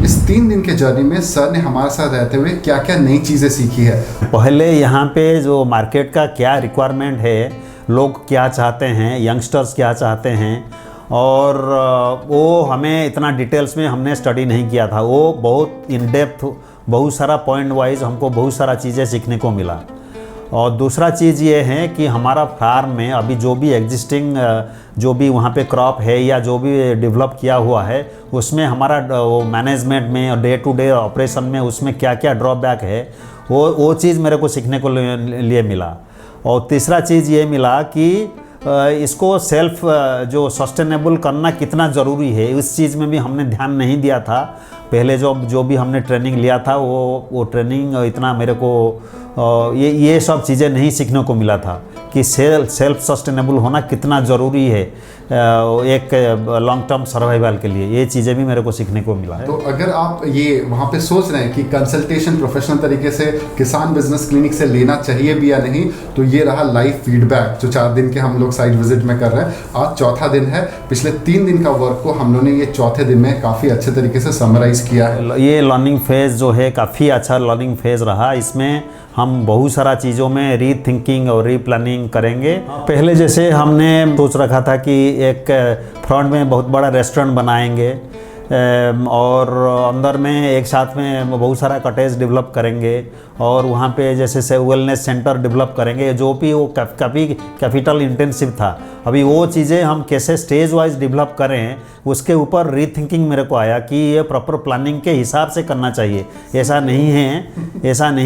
इस 3 दिन के जर्नी में सर ने हमारे साथ रहते हुए क्या क्या नई चीज़ें सीखी है। पहले यहाँ पे जो मार्केट का क्या रिक्वायरमेंट है, लोग क्या चाहते हैं, यंगस्टर्स क्या चाहते हैं, और वो हमें इतना डिटेल्स में हमने स्टडी नहीं किया था। वो बहुत इन डेप्थ, बहुत सारा पॉइंट वाइज हमको बहुत सारा चीज़ें सीखने को मिला। और दूसरा चीज़ ये है कि हमारा फार्म में अभी जो भी एग्जिस्टिंग जो भी वहाँ पे क्रॉप है या जो भी डेवलप किया हुआ है, उसमें हमारा वो मैनेजमेंट में और डे टू डे ऑपरेशन में उसमें क्या क्या ड्रॉबैक है, वो चीज़ मेरे को सीखने को लिए मिला। और तीसरा चीज़ ये मिला कि इसको सेल्फ जो सस्टेनेबल करना कितना ज़रूरी है, इस चीज़ में भी हमने ध्यान नहीं दिया था। पहले जो भी हमने ट्रेनिंग लिया था वो ट्रेनिंग इतना मेरे को ये सब चीज़ें नहीं सीखने को मिला था कि सेल्फ सस्टेनेबल होना कितना ज़रूरी है एक लॉन्ग टर्म सर्वाइवल के लिए। ये चीज़ें भी मेरे को सीखने को मिला है। तो अगर आप ये वहाँ पे सोच रहे हैं कि कंसल्टेशन प्रोफेशनल तरीके से किसान बिजनेस क्लिनिक से लेना चाहिए भी या नहीं, तो ये रहा लाइव फीडबैक जो 4 दिन के हम लोग साइट विजिट में कर रहे हैं। आज चौथा दिन है। पिछले 3 दिन का वर्क को हम लोगों ने ये चौथे दिन में काफ़ी अच्छे तरीके से समराइज किया है। ये लर्निंग फेज़ जो है काफ़ी अच्छा लर्निंग फेज़ रहा। इसमें हम बहुत सारा चीज़ों में री थिंकिंग और री प्लानिंग करेंगे। पहले जैसे हमने सोच रखा था कि एक फ्रंट में बहुत बड़ा रेस्टोरेंट बनाएंगे और अंदर में एक साथ में बहुत सारा कॉटेज डेवलप करेंगे और वहाँ पे जैसे से वेलनेस सेंटर डेवलप करेंगे, जो भी वो काफ़ी कैपिटल इंटेंसिव था। अभी वो चीज़ें हम कैसे स्टेज वाइज डेवलप करें, उसके ऊपर रीथिंकिंग मेरे को आया कि ये प्रॉपर प्लानिंग के हिसाब से करना चाहिए। ऐसा नहीं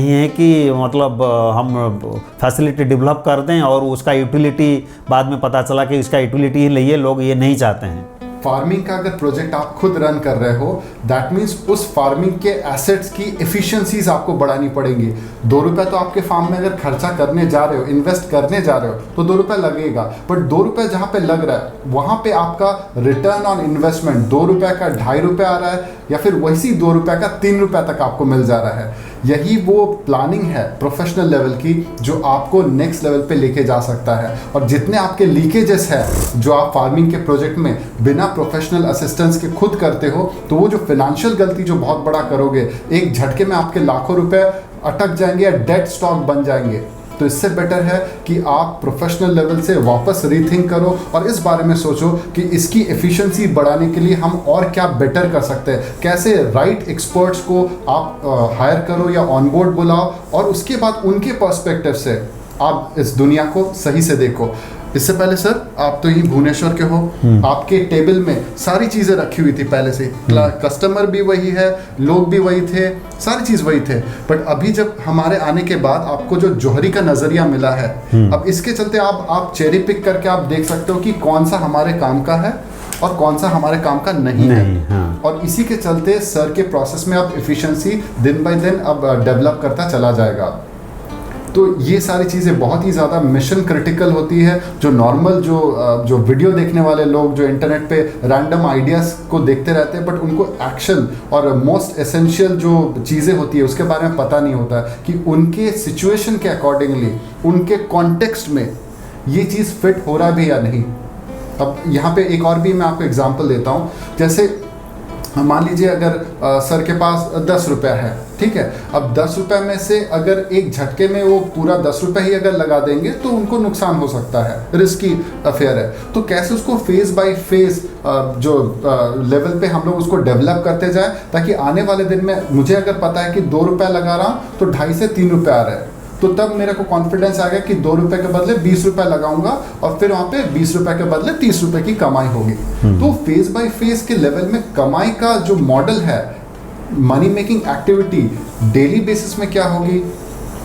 है कि मतलब हम फैसिलिटी डेवलप कर दें और उसका यूटिलिटी बाद में पता चला कि इसका यूटिलिटी ही लिए, लोग ये नहीं चाहते हैं। फार्मिंग का अगर प्रोजेक्ट आप खुद रन कर रहे हो, दैट मीन्स उस फार्मिंग के एसेट्स की एफिशिएंसीज आपको बढ़ानी पड़ेंगी। 2 रुपये तो आपके फार्म में अगर खर्चा करने जा रहे हो, इन्वेस्ट करने जा रहे हो, तो 2 रुपये लगेगा। बट 2 रुपये जहाँ पे लग रहा है वहाँ पे आपका रिटर्न ऑन इन्वेस्टमेंट 2 रुपये का 2.5 रुपये आ रहा है, या फिर वैसी 2 रुपये का 3 रुपये तक आपको मिल जा रहा है। यही वो प्लानिंग है प्रोफेशनल लेवल की जो आपको नेक्स्ट लेवल पे लेके जा सकता है। और जितने आपके लीकेजेस है जो आप फार्मिंग के प्रोजेक्ट में बिना प्रोफेशनल असिस्टेंस के खुद करते हो, तो वो जो फाइनेंशियल गलती जो बहुत बड़ा करोगे, एक झटके में आपके लाखों रुपए अटक जाएंगे या डेड स्टॉक बन जाएंगे। तो इससे बेटर है कि आप प्रोफेशनल लेवल से वापस रीथिंक करो और इस बारे में सोचो कि इसकी एफिशिएंसी बढ़ाने के लिए हम और क्या बेटर कर सकते हैं। कैसे राइट एक्सपर्ट्स को आप हायर करो या ऑनबोर्ड बुलाओ और उसके बाद उनके पर्सपेक्टिव से आप इस दुनिया को सही से देखो। इससे पहले सर, आप तो यही भुवनेश्वर के हो, आपके टेबल में सारी चीज़ें रखी हुई थी पहले से, कस्टमर भी वही है, लोग भी वही थे, सारी चीज़ वही थे। बट अभी जब हमारे आने के बाद आपको जो जौहरी का नज़रिया मिला है, अब इसके चलते आप चेरी पिक करके आप देख सकते हो कि कौन सा हमारे काम का है और कौन सा हमारे काम का नहीं है। हाँ। और इसी के चलते सर के प्रोसेस में अब एफिशिएंसी दिन बाय दिन अब डेवलप करता चला जाएगा। तो ये सारी चीज़ें बहुत ही ज़्यादा मिशन क्रिटिकल होती है। जो नॉर्मल जो वीडियो देखने वाले लोग जो इंटरनेट पे रैंडम आइडियाज़ को देखते रहते हैं, बट उनको एक्शन और मोस्ट एसेंशियल जो चीज़ें होती है उसके बारे में पता नहीं होता कि उनके सिचुएशन के अकॉर्डिंगली, उनके कॉन्टेक्स्ट में ये चीज़ फिट हो रहा भी या नहीं। अब यहाँ पे एक और भी मैं आपको एग्जांपल देता हूँ। जैसे मान लीजिए अगर सर के पास 10 रुपया है, ठीक है। अब 10 रुपये में से अगर एक झटके में वो पूरा 10 रुपये ही अगर लगा देंगे तो उनको नुकसान हो सकता है, रिस्की अफेयर है। तो कैसे उसको फेज बाय फेज जो लेवल पे हम लोग उसको डेवलप करते जाए, ताकि आने वाले दिन में मुझे अगर पता है कि 2 रुपये लगा रहा हूँ तो 2.5 से 3 रुपये आ रहे हैं, तो तब मेरे को कॉन्फिडेंस आ गया कि 2 रुपये के बदले 20 रुपये लगाऊंगा और फिर वहाँ पे 20 रुपये के बदले 30 रुपये की कमाई होगी। तो फेज बाय फेज के लेवल में कमाई का जो मॉडल है, money making activity daily basis में क्या होगी,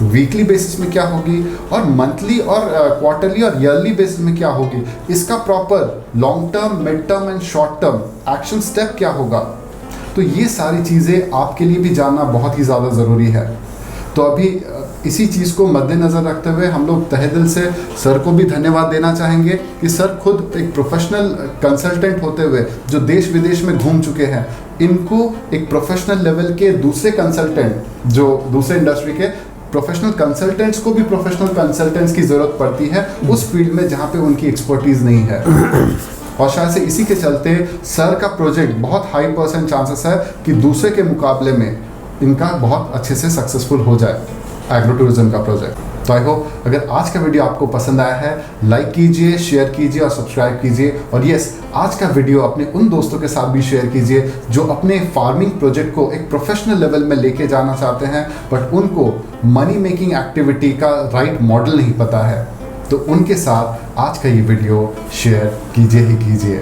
वीकली बेसिस में क्या होगी, और मंथली और क्वार्टरली और ईयरली बेसिस में क्या होगी, इसका proper long term, mid term and short term action step क्या होगा। तो ये सारी चीज़ें आपके लिए भी जानना बहुत ही ज़्यादा ज़रूरी है। तो अभी इसी चीज़ को मद्देनज़र रखते हुए हम लोग तहे दिल से सर को भी धन्यवाद देना चाहेंगे कि सर खुद एक प्रोफेशनल कंसल्टेंट होते हुए जो देश विदेश में घूम चुके हैं, इनको एक प्रोफेशनल लेवल के दूसरे कंसल्टेंट जो दूसरे इंडस्ट्री के प्रोफेशनल कंसल्टेंट्स को भी प्रोफेशनल कंसल्टेंट्स की ज़रूरत पड़ती है उस फील्ड में जहाँ पे उनकी एक्सपर्टीज़ नहीं है। और शायद से इसी के चलते सर का प्रोजेक्ट बहुत हाई % चांसेस है कि दूसरे के मुकाबले में इनका बहुत अच्छे से सक्सेसफुल हो जाए एग्रो टूरिज्म का प्रोजेक्ट। तो आई होप अगर आज का वीडियो आपको पसंद आया है, लाइक कीजिए, शेयर कीजिए और सब्सक्राइब कीजिए। और यस, आज का वीडियो अपने उन दोस्तों के साथ भी शेयर कीजिए जो अपने फार्मिंग प्रोजेक्ट को एक प्रोफेशनल लेवल में लेके जाना चाहते हैं, बट उनको मनी मेकिंग एक्टिविटी का राइट मॉडल नहीं पता है। तो उनके साथ आज का ये वीडियो शेयर कीजिए ही कीजिए।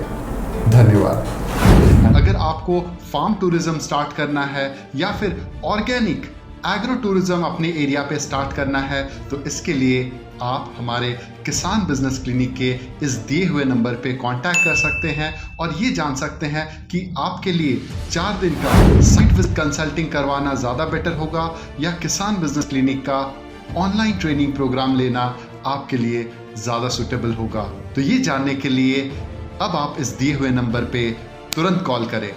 धन्यवाद। अगर आपको फार्म टूरिज्म स्टार्ट करना है या फिर ऑर्गेनिक एग्रो टूरिज्म अपने एरिया पे स्टार्ट करना है, तो इसके लिए आप हमारे किसान बिजनेस क्लिनिक के इस दिए हुए नंबर पे कांटेक्ट कर सकते हैं और ये जान सकते हैं कि आपके लिए 4 दिन का साइट विजिट कंसल्टिंग करवाना ज़्यादा बेटर होगा या किसान बिजनेस क्लिनिक का ऑनलाइन ट्रेनिंग प्रोग्राम लेना आपके लिए ज़्यादा सूटेबल होगा। तो ये जानने के लिए अब आप इस दिए हुए नंबर पे तुरंत कॉल करें।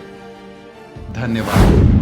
धन्यवाद।